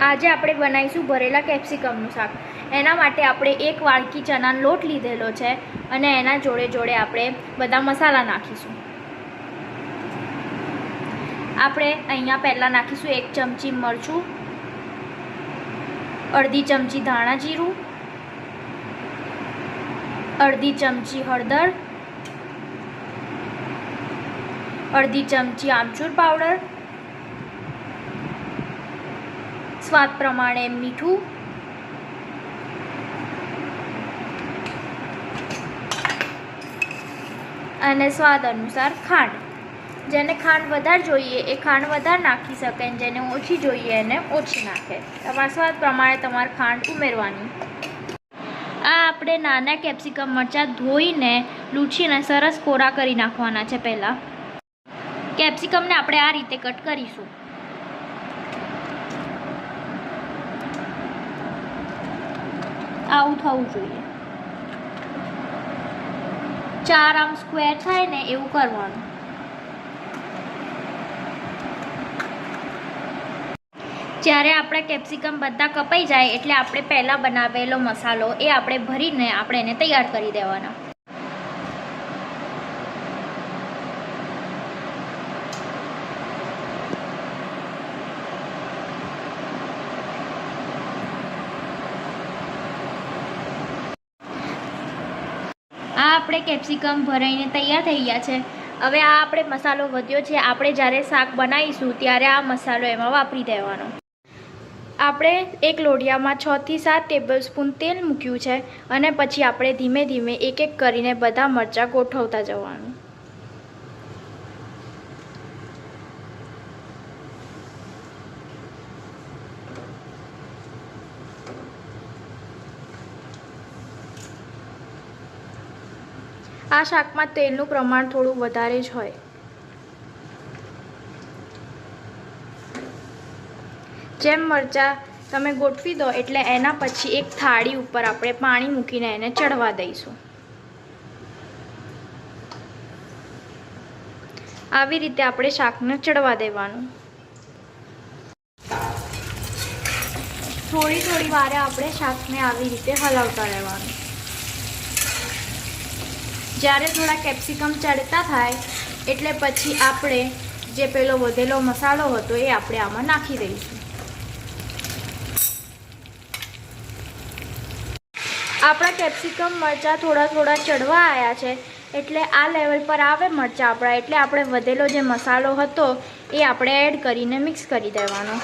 આજે આપણે બનાવીશું ભરેલા કેપ્સિકમનું શાક। એના માટે આપણે 1 વાડકી ચણાનો લોટ લીધેલો છે અને એના જોડે જોડે આપણે બધા મસાલા નાખીશું। આપણે અહીંયા પહેલાં નાખીશું 1 ચમચી મરચું, અડધી ચમચી ધાણા જીરું, અડધી ચમચી હળદર, અડધી ચમચી આમચૂર પાવડર, स्वाद प्रमाणे मीठू અને स्वाद अनुसार खांड। जेने खांड वधारे जोईए ए खांड वधारे नाखी शके, जेने ओछी जोईए एने ओछी नाखे। तमारा स्वाद प्रमाणे तमारे खांड उमेरवानी। आ आपणे नाना केप्सिकम मरचा धोईने लूछीने सरस कोरा करी नाखवाना छे। पहेला केप्सिकम ने आपणे आ रीते कट करीशुं। आવું થવું જોઈએ। 4 આમ સ્ક્વેર થાય ને એવું કરવાનું। જ્યારે આપણે કેપ્સિકમ બધા કપાઈ જાય એટલે આપણે પહેલાં બનાવેલો મસાલો એ આપણે ભરીને આપણે એને તૈયાર કરી દેવાના। आ આપણે કેપ્સિકમ ભરાઈને તૈયાર થઈ ગયા છે। હવે આ આપણે મસાલો વધ્યો છે, આપણે જ્યારે શાક બનાવીશું ત્યારે આ મસાલો એમાં વાપરી દેવાનો। આપણે એક લોઢિયામાં 6 થી 7 ટેબલસ્પૂન તેલ મૂક્યું છે અને પછી આપણે ધીમે ધીમે એક એક કરીને બધા મરચાં ગોઠવતા જવાનું। आ शाक में तेलनु प्रमाण थोड़ू वधारे ज होय। जेम मरचा तमे गोठवी दो एटले एना पछी एक थाળી ઉપર આપણે પાણી મૂકીને એને ચડવા દઈશું। આવી રીતે આપણે શાકને ચડવા દેવાનું। થોડી થોડી વારે આપણે શાકને આવી રીતે હલાવતા રહેવાનું। જ્યારે થોડા કેપ્સિકમ ચડતા થાય એટલે પછી આપણે જે પેલો વધેલો મસાલો હતો એ આપણે આમાં નાખી દઈશું। આપણા કેપ્સિકમ મરચાં થોડા થોડા ચડવા આવ્યા છે એટલે આ લેવલ પર આવે મરચાં આપણા એટલે આપણે વધેલો જે મસાલો હતો એ આપણે એડ કરીને મિક્સ કરી દેવાનો।